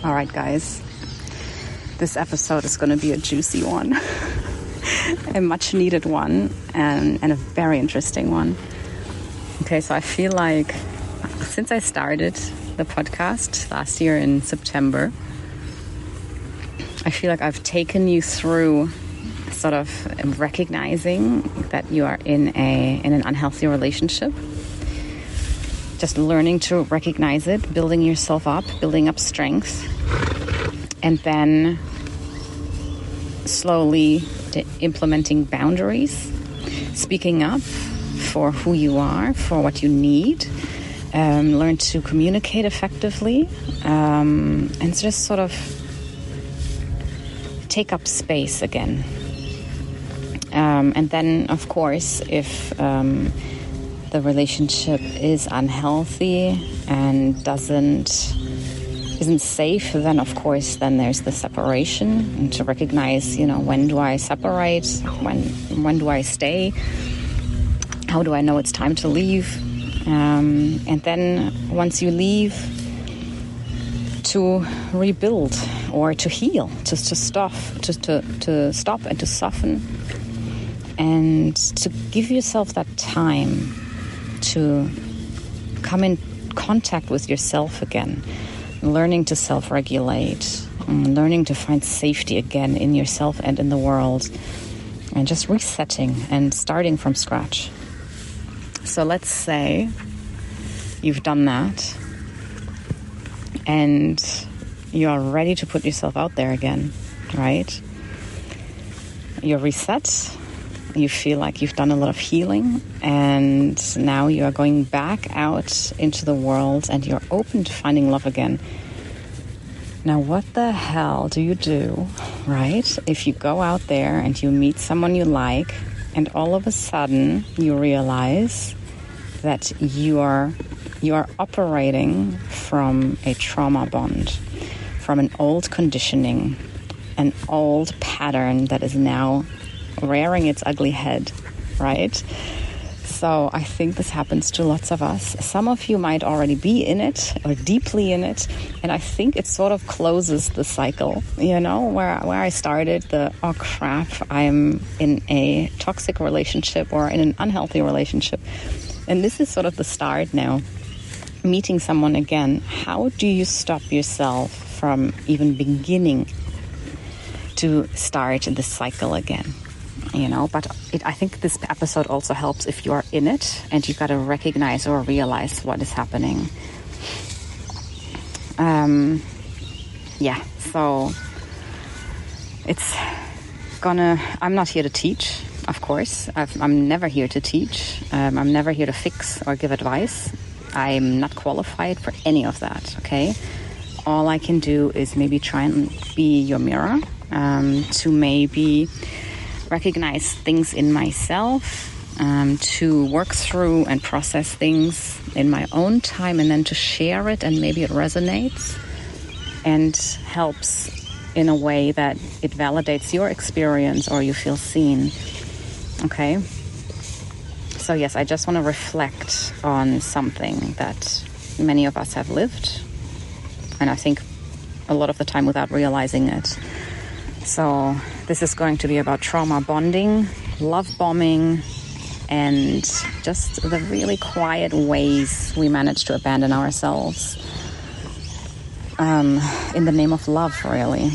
All right, guys. This episode is going to be a juicy one, a much needed one, and a very interesting one. Okay, so I feel like since I started the podcast last year in September, I feel like I've taken you through sort of recognizing that you are in an unhealthy relationship. Just learning to recognize it, building yourself up, building up strength, and then slowly implementing boundaries, speaking up for who you are, for what you need, learn to communicate effectively, and just sort of take up space again. And then, of course, if the relationship is unhealthy and isn't safe, then of course then there's the separation, and to recognize, when do I separate, when do I stay, how do I know it's time to leave, and then once you leave, to rebuild or to heal, to stop and to soften, and to give yourself that time to come in contact with yourself again, learning to self-regulate, learning to find safety again in yourself and in the world, and just resetting and starting from scratch. So let's say you've done that and you are ready to put yourself out there again, right? You're reset. You feel like you've done a lot of healing, and now you are going back out into the world and you're open to finding love again. Now, what the hell do you do, right, if you go out there and you meet someone you like, and all of a sudden you realize that you are operating from a trauma bond, from an old conditioning, an old pattern that is now rearing its ugly head, right? So I think this happens to lots of us. Some of you might already be in it or deeply in it, and I think it sort of closes the cycle, where I started oh crap, I'm in a toxic relationship or in an unhealthy relationship. And this is sort of the start now, meeting someone again. How do you stop yourself from even beginning to start this cycle again? But I think this episode also helps if you are in it and you've got to recognize or realize what is happening. So I'm not here to teach, of course. I'm never here to teach. I'm never here to fix or give advice. I'm not qualified for any of that, okay? All I can do is maybe try and be your mirror, to maybe recognize things in myself, to work through and process things in my own time, and then to share it, and maybe it resonates and helps in a way that it validates your experience or you feel seen. Okay? So yes, I just want to reflect on something that many of us have lived, and I think a lot of the time without realizing it. So this is going to be about trauma bonding, love bombing, and just the really quiet ways we manage to abandon ourselves in the name of love, really.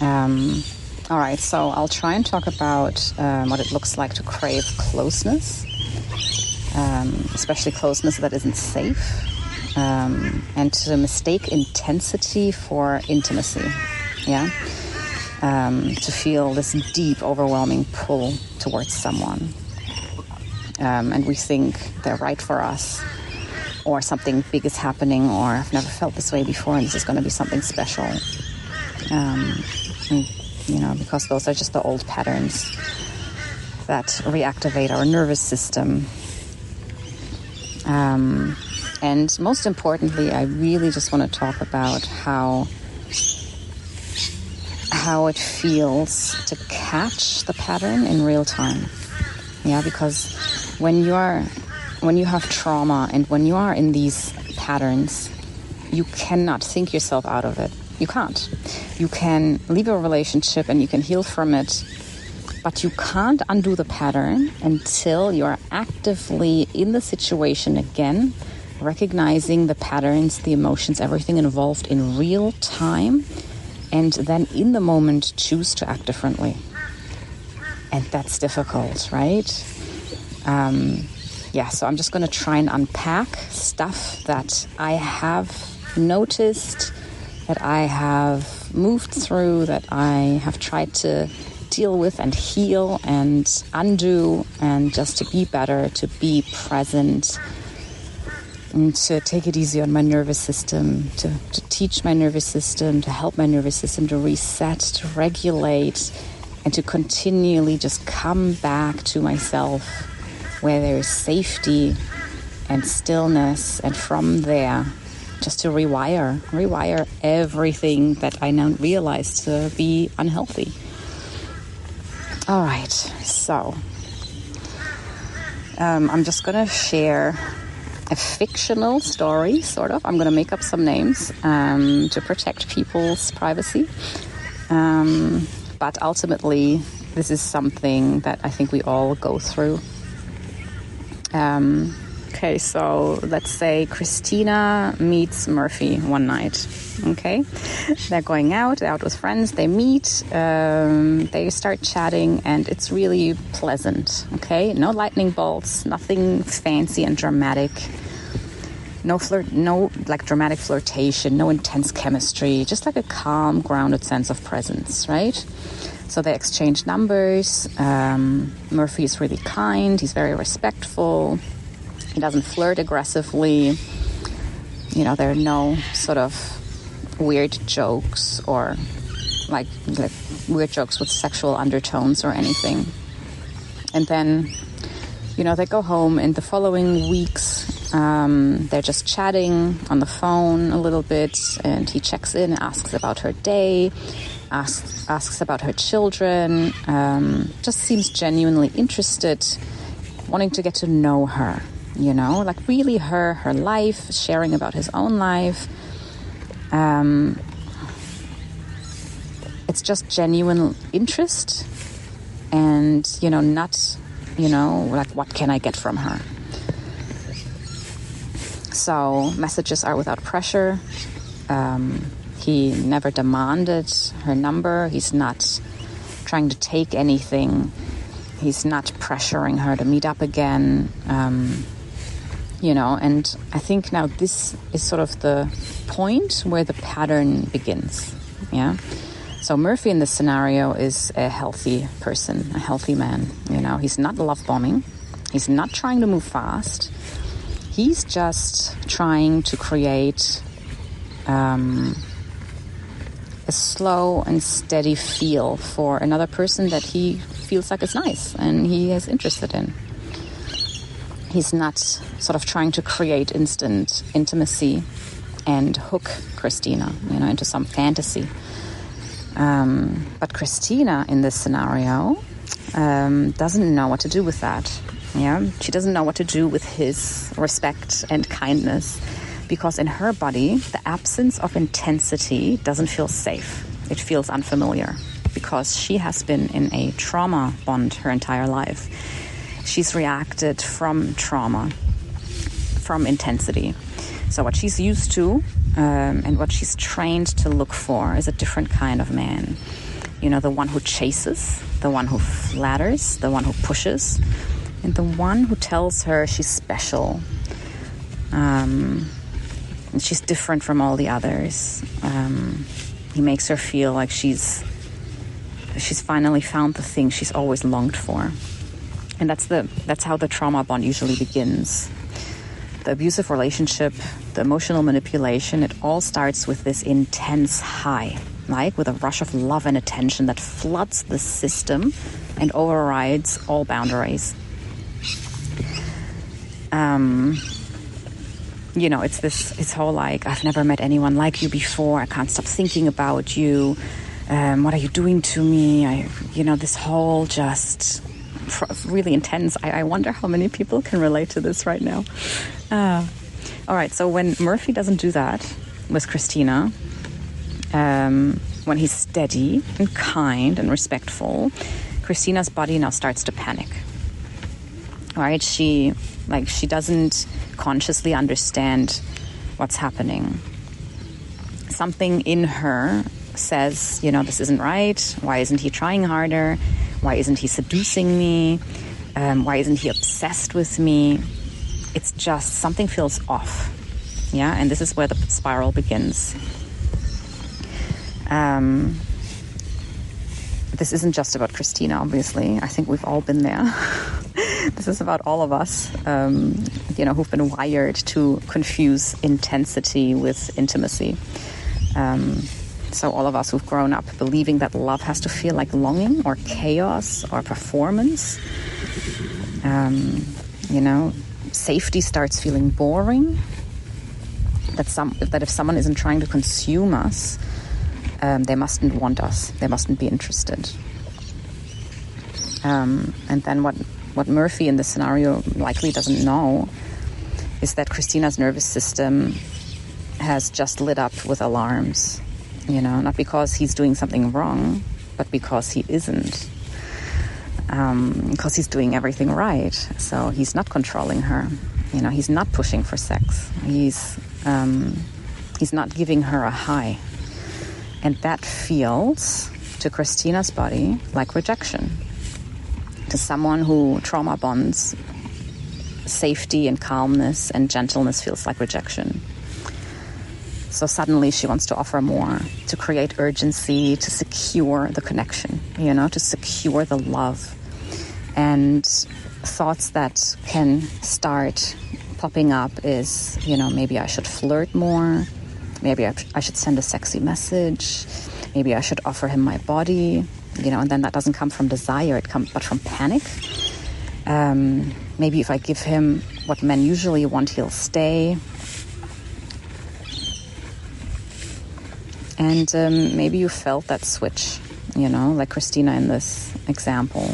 All right, so I'll try and talk about what it looks like to crave closeness, especially closeness that isn't safe, and to mistake intensity for intimacy. Yeah, to feel this deep, overwhelming pull towards someone. And we think they're right for us, or something big is happening, or I've never felt this way before and this is going to be something special. Because those are just the old patterns that reactivate our nervous system. And most importantly, I really just want to talk about how it feels to catch the pattern in real time. Yeah, because when you have trauma and when you are in these patterns, you cannot think yourself out of it. You can't. You can leave a relationship and you can heal from it, but you can't undo the pattern until you're actively in the situation again, recognizing the patterns, the emotions, everything involved in real time, and then in the moment choose to act differently. And that's difficult, right? So I'm just going to try and unpack stuff that I have noticed, that I have moved through, that I have tried to deal with and heal and undo, and just to be better, to be present, and to take it easy on my nervous system, to teach my nervous system, to help my nervous system to reset, to regulate, and to continually just come back to myself where there is safety and stillness, and from there just to rewire everything that I now realize to be unhealthy. All right, so I'm just going to share a fictional story, sort of. I'm going to make up some names to protect people's privacy. But ultimately, this is something that I think we all go through. Okay, so let's say Christina meets Murphy one night. Okay, they're going out, they're out with friends, they meet, they start chatting, and it's really pleasant. Okay, no lightning bolts, nothing fancy and dramatic. No dramatic flirtation, no intense chemistry, just like a calm, grounded sense of presence, right? So they exchange numbers. Murphy is really kind. He's very respectful. He doesn't flirt aggressively. There are no sort of weird jokes or like weird jokes with sexual undertones or anything. And then, they go home. In the following weeks, they're just chatting on the phone a little bit, and he checks in, asks about her day, asks about her children, just seems genuinely interested, wanting to get to know her, like really her life, sharing about his own life. It's just genuine interest, and, not, like, what can I get from her? So messages are without pressure. He never demanded her number. He's not trying to take anything. He's not pressuring her to meet up again. And I think now this is sort of the point where the pattern begins. Yeah. So Murphy in this scenario is a healthy person, a healthy man. He's not love bombing. He's not trying to move fast. He's just trying to create a slow and steady feel for another person that he feels like is nice and he is interested in. He's not sort of trying to create instant intimacy and hook Christina, into some fantasy. But Christina in this scenario doesn't know what to do with that. Yeah, she doesn't know what to do with his respect and kindness, because in her body, the absence of intensity doesn't feel safe. It feels unfamiliar because she has been in a trauma bond her entire life. She's reacted from trauma, from intensity. So what she's used to and what she's trained to look for is a different kind of man. The one who chases, the one who flatters, the one who pushes, and the one who tells her she's special. And she's different from all the others. He makes her feel like she's finally found the thing she's always longed for. And that's how the trauma bond usually begins. The abusive relationship, the emotional manipulation, it all starts with this intense high, like with a rush of love and attention that floods the system and overrides all boundaries. It's this whole like, I've never met anyone like you before. I can't stop thinking about you. What are you doing to me? This whole just really intense. I wonder how many people can relate to this right now. All right. So when Murphy doesn't do that, with Christina, when he's steady and kind and respectful, Christina's body now starts to panic. Right? She doesn't consciously understand what's happening. Something in her says, this isn't right. Why isn't he trying harder? Why isn't he seducing me? Why isn't he obsessed with me? It's just something feels off. Yeah, and this is where the spiral begins. This isn't just about Christina, obviously. I think we've all been there. This is about all of us, who've been wired to confuse intensity with intimacy. So all of us who've grown up believing that love has to feel like longing or chaos or performance. Safety starts feeling boring. That if someone isn't trying to consume us, they mustn't want us. They mustn't be interested. And then what Murphy in this scenario likely doesn't know is that Christina's nervous system has just lit up with alarms. Not because he's doing something wrong, but because he isn't. Because he's doing everything right. So he's not controlling her. He's not pushing for sex. He's not giving her a high. And that feels to Christina's body like rejection. To someone who trauma bonds, safety and calmness and gentleness feels like rejection. So suddenly she wants to offer more, to create urgency, to secure the connection, to secure the love. And thoughts that can start popping up is, maybe I should flirt more. Maybe I should send a sexy message. Maybe I should offer him my body. And then that doesn't come from desire, but from panic. Maybe if I give him what men usually want, he'll stay. And maybe you felt that switch, like Christina in this example.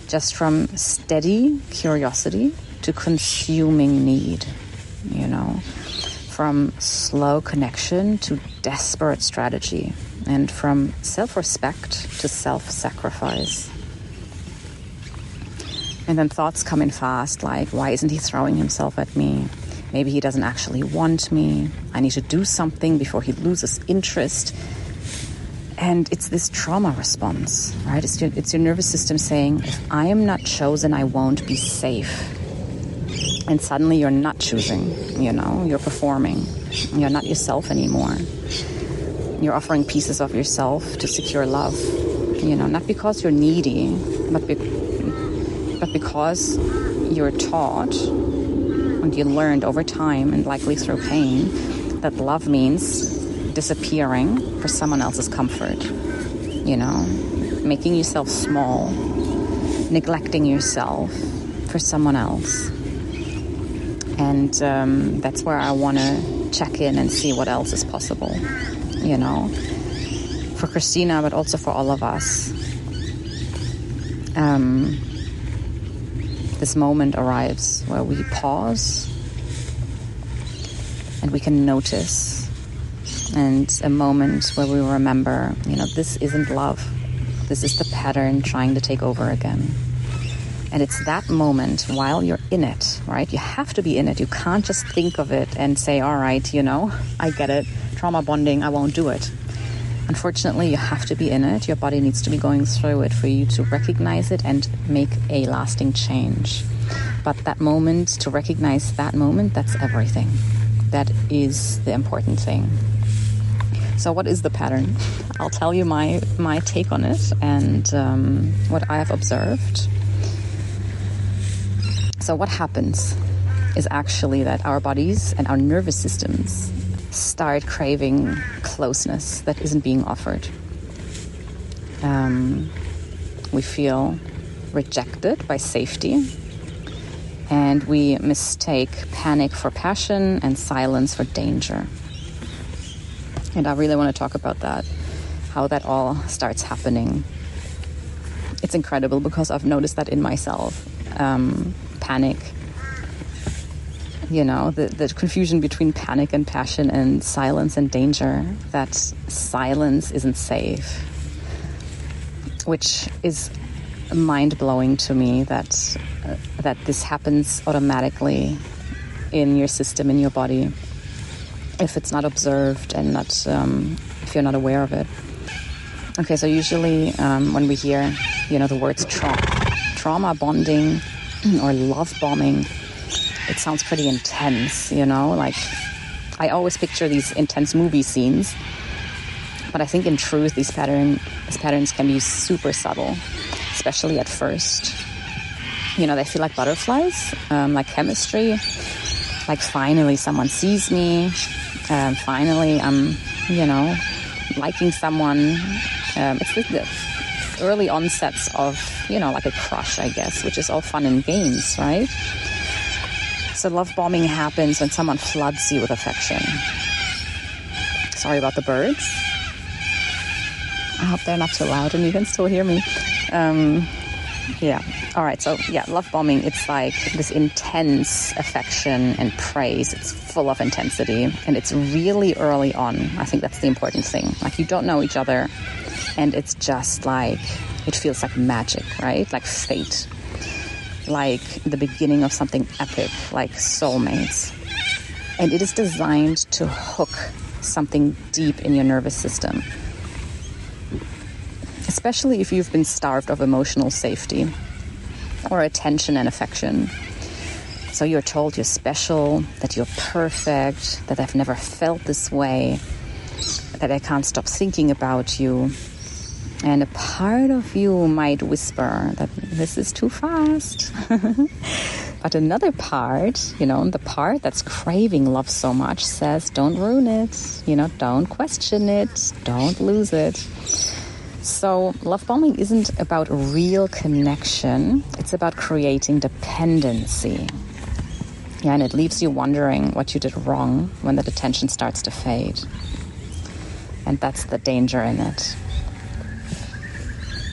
Just from steady curiosity to consuming need, From slow connection to desperate strategy. And from self-respect to self-sacrifice. And then thoughts come in fast, like, why isn't he throwing himself at me? Maybe he doesn't actually want me. I need to do something before he loses interest. And it's this trauma response, right? It's your nervous system saying, if I am not chosen, I won't be safe. And suddenly you're not choosing, you're performing. You're not yourself anymore. You're offering pieces of yourself to secure love, not because you're needy, but because you're taught and you learned over time and likely through pain that love means disappearing for someone else's comfort, making yourself small, neglecting yourself for someone else. And that's where I want to check in and see what else is possible. For Christina, but also for all of us. This moment arrives where we pause and we can notice. And a moment where we remember, this isn't love. This is the pattern trying to take over again. And it's that moment while you're in it, right? You have to be in it. You can't just think of it and say, all right, I get it. Trauma bonding, I won't do it. Unfortunately, you have to be in it. Your body needs to be going through it for you to recognize it and make a lasting change. But that moment, to recognize that moment, that's everything. That is the important thing. So what is the pattern? I'll tell you my take on it and what I have observed. So what happens is actually that our bodies and our nervous systems start craving closeness that isn't being offered. We feel rejected by safety, and we mistake panic for passion and silence for danger. And I really want to talk about that, how that all starts happening. It's incredible because I've noticed that in myself. Panic the confusion between panic and passion and silence and danger, that silence isn't safe, which is mind-blowing to me, that this happens automatically in your system, in your body, if it's not observed and not if you're not aware of it. Okay, so usually when we hear, the words trauma bonding or love bombing, it sounds pretty intense, like I always picture these intense movie scenes, but I think in truth these patterns can be super subtle, especially at first. They feel like butterflies, like chemistry, like finally someone sees me, finally I'm, liking someone. It's the early onsets of, like a crush, I guess, which is all fun and games, right? So love bombing happens when someone floods you with affection. Sorry about the birds. I hope they're not too loud and you can still hear me. All right. So love bombing, it's like this intense affection and praise. It's full of intensity and it's really early on. I think that's the important thing. Like you don't know each other and it's just like, it feels like magic, right? Like fate, like the beginning of something epic, like soulmates. And it is designed to hook something deep in your nervous system, especially if you've been starved of emotional safety or attention and affection. So you're told you're special, that you're perfect, that I've never felt this way, that I can't stop thinking about you. And a part of you might whisper that this is too fast. But another part, the part that's craving love so much says, don't ruin it, don't question it, don't lose it. So love bombing isn't about real connection. It's about creating dependency. Yeah, and it leaves you wondering what you did wrong when the attention starts to fade. And that's the danger in it.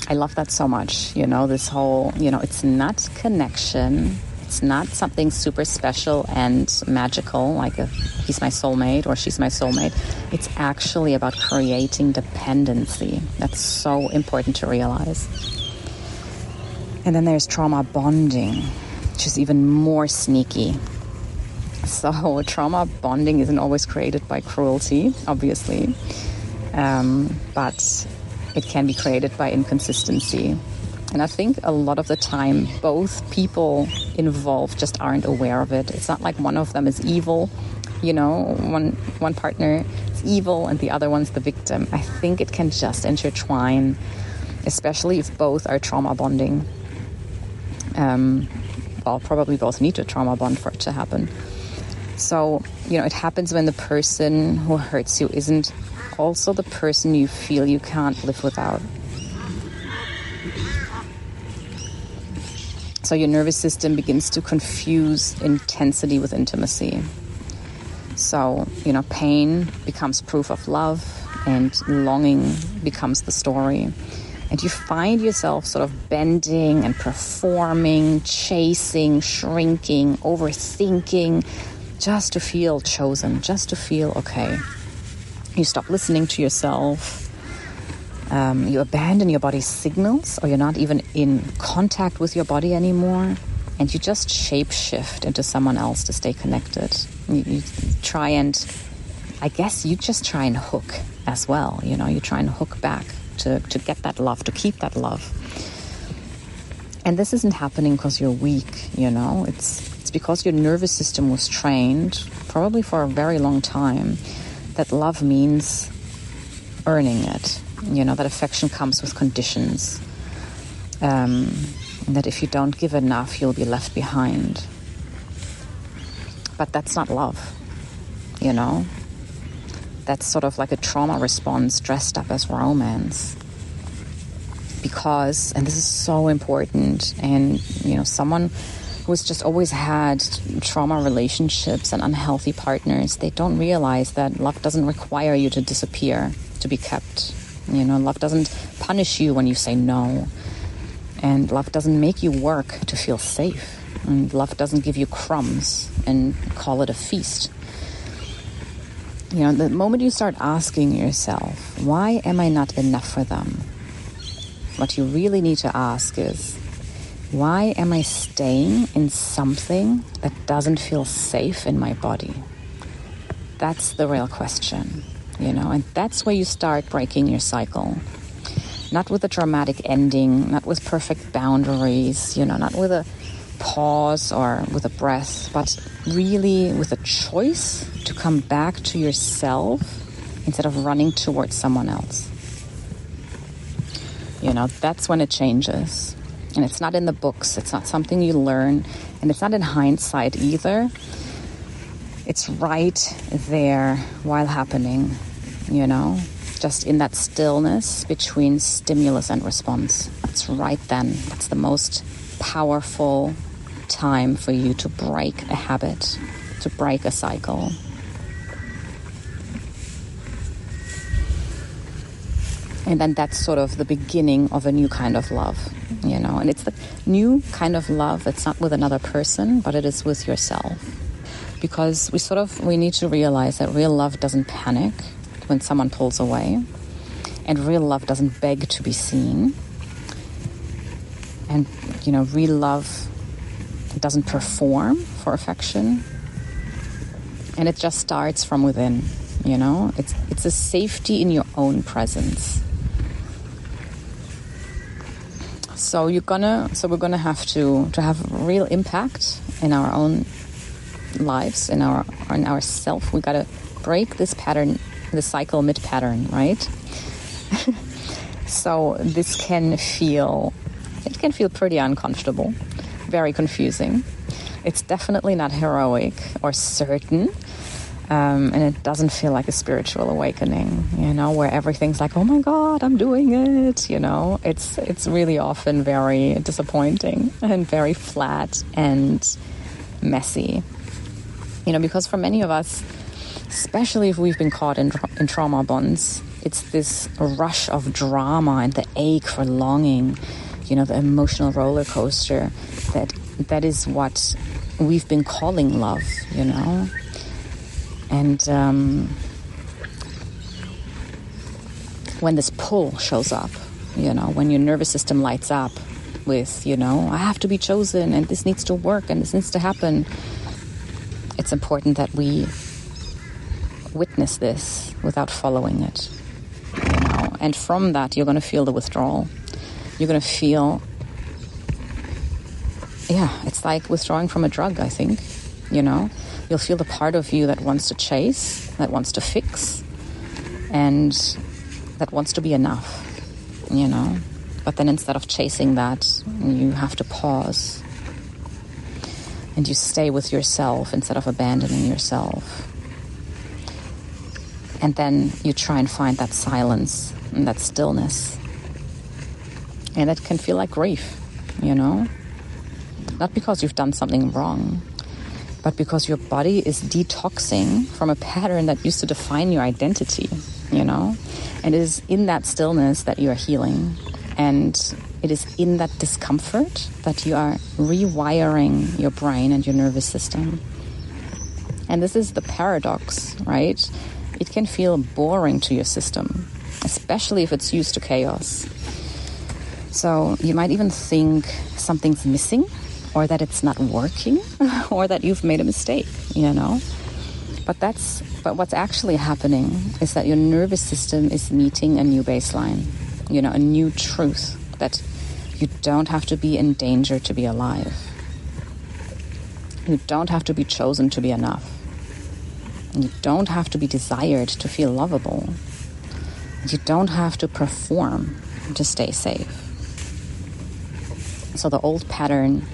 I love that so much, this whole, it's not connection. It's not something super special and magical, like he's my soulmate or she's my soulmate. It's actually about creating dependency. That's so important to realize. And then there's trauma bonding, which is even more sneaky. So trauma bonding isn't always created by cruelty, obviously, but it can be created by inconsistency. And I think a lot of the time, both people involved just aren't aware of it. It's not like one of them is evil, one partner is evil and the other one's the victim. I think it can just intertwine, especially if both are trauma bonding. Probably both need to trauma bond for it to happen. So, it happens when the person who hurts you isn't also the person you feel you can't live without. So your nervous system begins to confuse intensity with intimacy. So, pain becomes proof of love and longing becomes the story. And you find yourself sort of bending and performing, chasing, shrinking, overthinking, just to feel chosen, just to feel okay. You stop listening to yourself. You abandon your body's signals, or you're not even in contact with your body anymore, and you just shape-shift into someone else to stay connected. You try and, I guess you just try and hook as well, you try and hook back to get that love, to keep that love. And this isn't happening because you're weak, it's because your nervous system was trained, probably for a very long time, that love means earning it. That affection comes with conditions. That if you don't give enough, you'll be left behind. But that's not love, That's sort of like a trauma response dressed up as romance. Because, and this is so important, and, someone who's just always had trauma relationships and unhealthy partners, they don't realize that love doesn't require you to disappear to be kept. Love doesn't punish you when you say no. And love doesn't make you work to feel safe. And love doesn't give you crumbs and call it a feast. You know, the moment you start asking yourself, why am I not enough for them? What you really need to ask is, why am I staying in something that doesn't feel safe in my body? That's the real question, you know, and that's where you start breaking your cycle. Not with a dramatic ending, not with perfect boundaries, you know, not with a pause or with a breath, but really with a choice to come back to yourself instead of running towards someone else. You know, that's when it changes. And it's not in the books, it's not something you learn, and it's not in hindsight either. It's right there while happening, you know, just in that stillness between stimulus and response. It's right then. That's the most powerful time for you to break a habit, to break a cycle. And then that's sort of the beginning of a new kind of love, you know. And it's the new kind of love that's not with another person, but it is with yourself. Because we need to realize that real love doesn't panic when someone pulls away. And real love doesn't beg to be seen. And, you know, real love doesn't perform for affection. And it just starts from within, you know. It's a safety in your own presence. So we're gonna have to have real impact in our own lives, in our self. We gotta break this pattern, the cycle mid-pattern, right? So this can feel pretty uncomfortable, very confusing. It's definitely not heroic or certain. And it doesn't feel like a spiritual awakening, you know, where everything's like, oh my God, I'm doing it, you know. It's really often very disappointing and very flat and messy, you know, because for many of us, especially if we've been caught in trauma bonds, it's this rush of drama and the ache for longing, you know, the emotional roller coaster that is what we've been calling love, you know. And when this pull shows up, you know, when your nervous system lights up with, you know, I have to be chosen and this needs to work and this needs to happen, it's important that we witness this without following it, you know. And from that, you're going to feel the withdrawal. You're going to feel, it's like withdrawing from a drug, I think, you know. You'll feel the part of you that wants to chase, that wants to fix, and that wants to be enough, you know. But then instead of chasing that, you have to pause. And you stay with yourself instead of abandoning yourself. And then you try and find that silence and that stillness. And it can feel like grief, you know. Not because you've done something wrong, but because your body is detoxing from a pattern that used to define your identity, you know? And it is in that stillness that you are healing. And it is in that discomfort that you are rewiring your brain and your nervous system. And this is the paradox, right? It can feel boring to your system, especially if it's used to chaos. So you might even think something's missing, or that it's not working, or that you've made a mistake, you know. But what's actually happening is that your nervous system is meeting a new baseline, you know, a new truth, that you don't have to be in danger to be alive. You don't have to be chosen to be enough. You don't have to be desired to feel lovable. You don't have to perform to stay safe. So the old pattern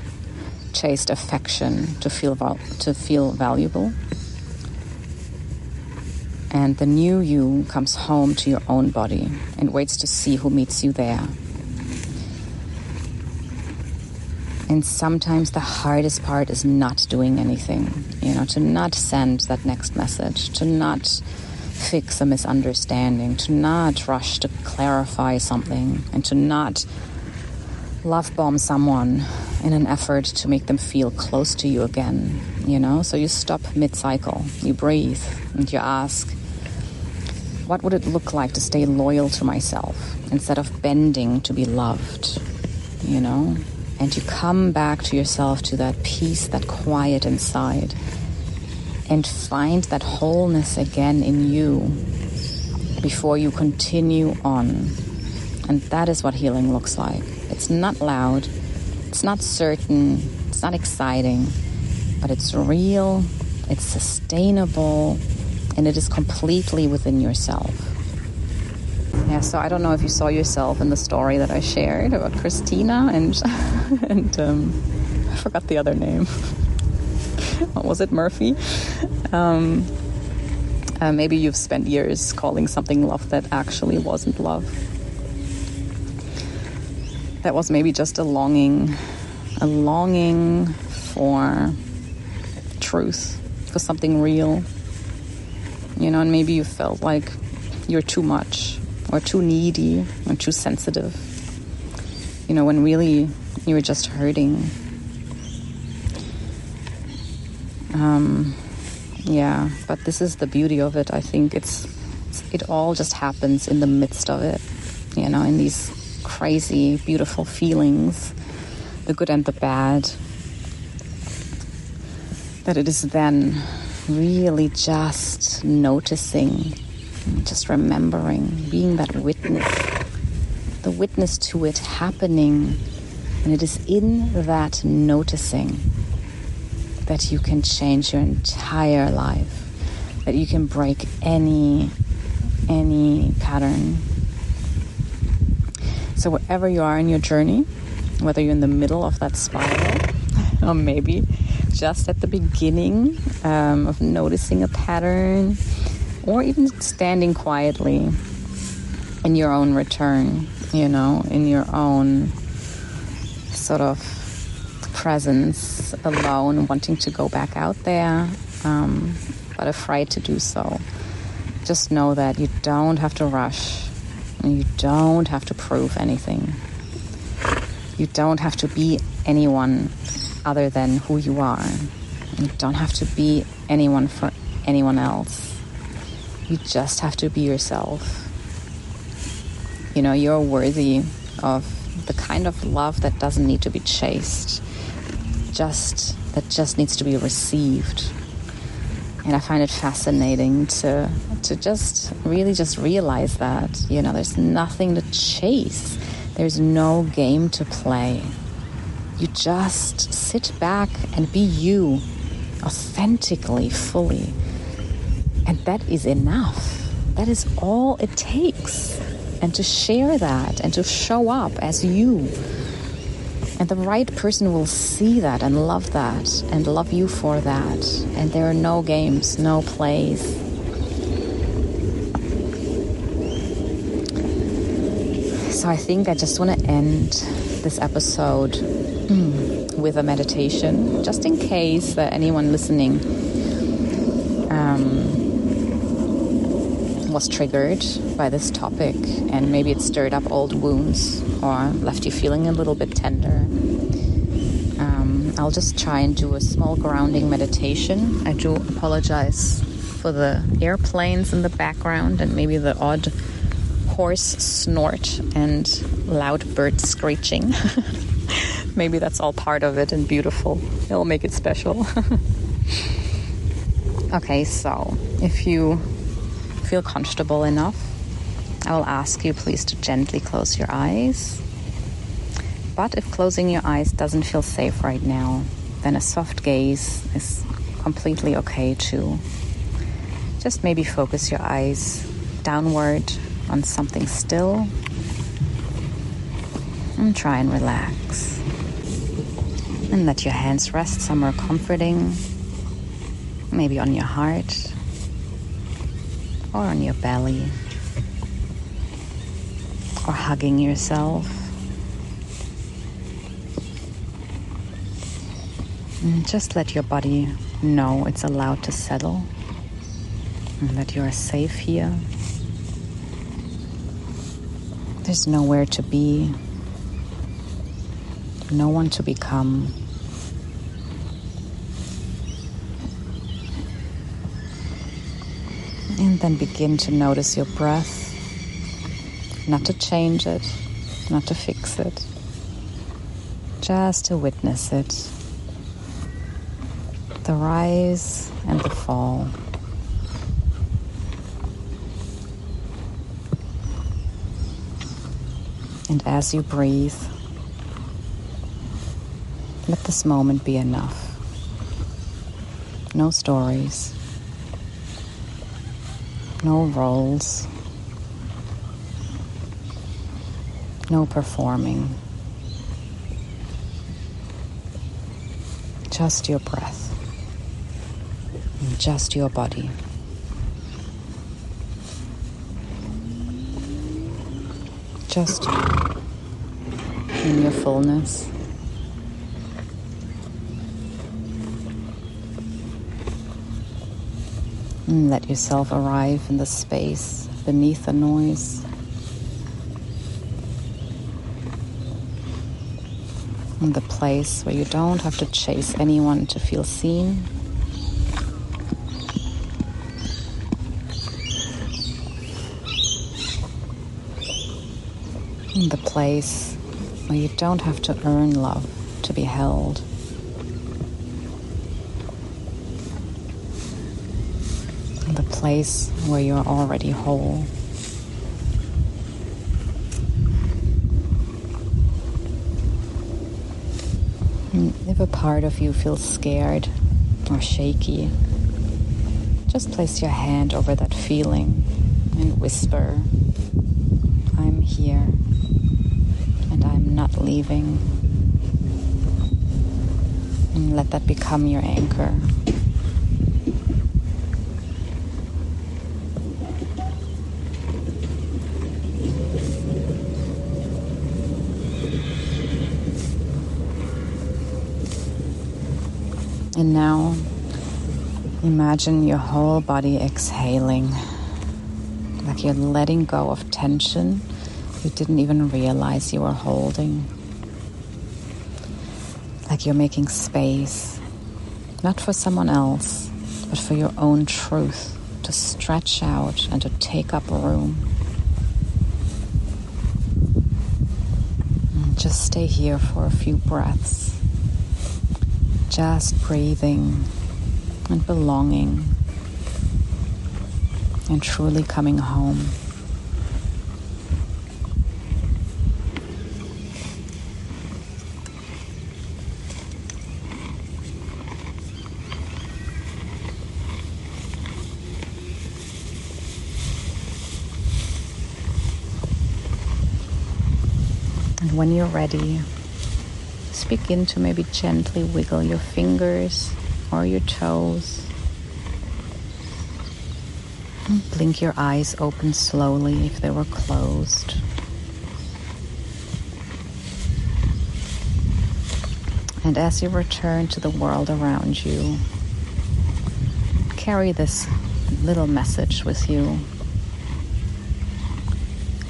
chased affection to feel valuable, and the new you comes home to your own body and waits to see who meets you there. And sometimes the hardest part is not doing anything, you know, to not send that next message, to not fix a misunderstanding, to not rush to clarify something, and to not love bomb someone in an effort to make them feel close to you again, you know? So you stop mid-cycle, you breathe, and you ask, what would it look like to stay loyal to myself instead of bending to be loved, you know? And you come back to yourself, to that peace, that quiet inside, and find that wholeness again in you before you continue on. And that is what healing looks like. It's not loud, it's not certain, it's not exciting, but it's real, it's sustainable, and it is completely within yourself. Yeah, so I don't know if you saw yourself in the story that I shared about Christina and I forgot the other name. What was it, Murphy? Maybe you've spent years calling something love that actually wasn't love. That was maybe just a longing for truth, for something real. You know, and maybe you felt like you're too much or too needy or too sensitive. You know, when really you were just hurting. Yeah, but this is the beauty of it. I think it all just happens in the midst of it, you know, in these crazy, beautiful feelings, the good and the bad, that it is then really just noticing, just remembering, being that witness, the witness to it happening. And it is in that noticing that you can change your entire life, that you can break any pattern. So wherever you are in your journey, whether you're in the middle of that spiral or maybe just at the beginning of noticing a pattern, or even standing quietly in your own return, you know, in your own sort of presence, alone, wanting to go back out there, but afraid to do so. Just know that you don't have to rush, and you don't have to prove anything. You don't have to be anyone other than who you are. You don't have to be anyone for anyone else. You just have to be yourself. You know, you're worthy of the kind of love that doesn't need to be chased, that just needs to be received. And I find it fascinating to just really just realize that, you know, there's nothing to chase. There's no game to play. You just sit back and be you, authentically, fully. And that is enough. That is all it takes. And to share that and to show up as you. And the right person will see that and love you for that. And there are no games, no plays. So I think I just want to end this episode with a meditation, just in case that anyone listening was triggered by this topic, and maybe it stirred up old wounds or left you feeling a little bit tender. I'll just try and do a small grounding meditation. I do apologize for the airplanes in the background and maybe the odd horse snort and loud bird screeching. Maybe that's all part of it and beautiful. It'll make it special. Okay, so if you feel comfortable enough, I will ask you please to gently close your eyes. But if closing your eyes doesn't feel safe right now, then a soft gaze is completely okay too. Just maybe focus your eyes downward on something still and try and relax. And let your hands rest somewhere comforting, maybe on your heart or on your belly, or hugging yourself. And just let your body know it's allowed to settle and that you are safe here. There's nowhere to be. no one to become. And then begin to notice your breath, not to change it, not to fix it, just to witness it. The rise and the fall. And as you breathe, let this moment be enough. No stories, no roles, no performing. Just your breath, and just your body. Just in your fullness. And let yourself arrive in the space beneath the noise. In the place where you don't have to chase anyone to feel seen. In the place where you don't have to earn love to be held. In the place where you're already whole. And if a part of you feels scared or shaky, just place your hand over that feeling and whisper, "I'm here, and I'm not leaving." And let that become your anchor. And now, imagine your whole body exhaling, like you're letting go of tension you didn't even realize you were holding. Like you're making space, not for someone else, but for your own truth to stretch out and to take up room. And just stay here for a few breaths. Just breathing and belonging and truly coming home. And when you're ready, just begin to maybe gently wiggle your fingers or your toes. And blink your eyes open slowly if they were closed. And as you return to the world around you, carry this little message with you.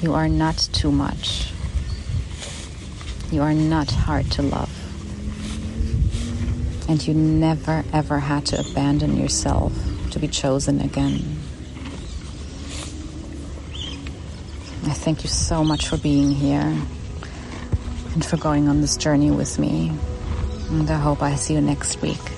You are not too much. You are not hard to love. And you never ever had to abandon yourself to be chosen again. I thank you so much for being here and for going on this journey with me. And I hope I see you next week.